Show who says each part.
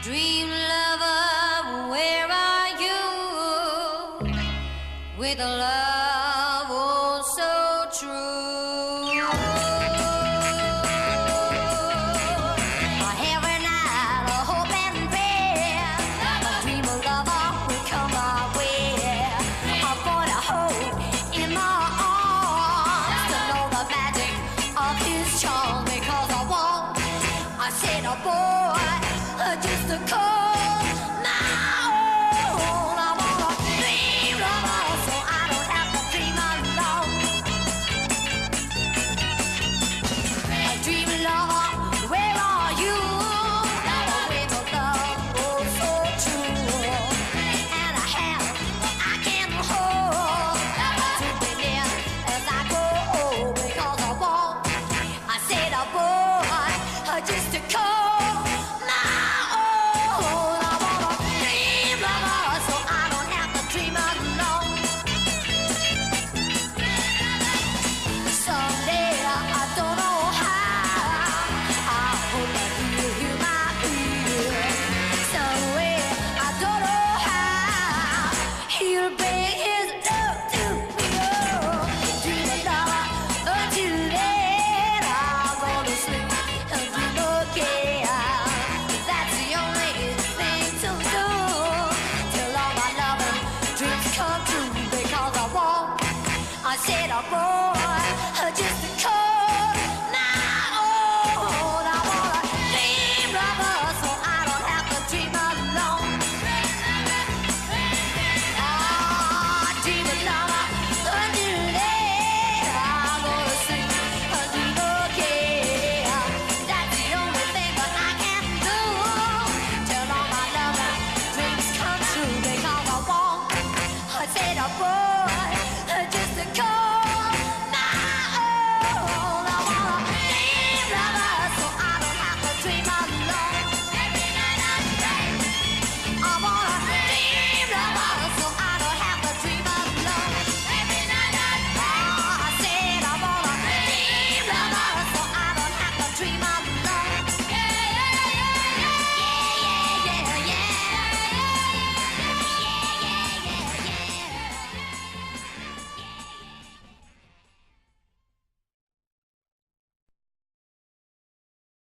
Speaker 1: Dream lover, where are you? With a love oh so true. Every night I hope and pray a dream of lover will come my way. I'm gonna hold in my arms to know the magic of his charm, because I said, oh boy, just a call.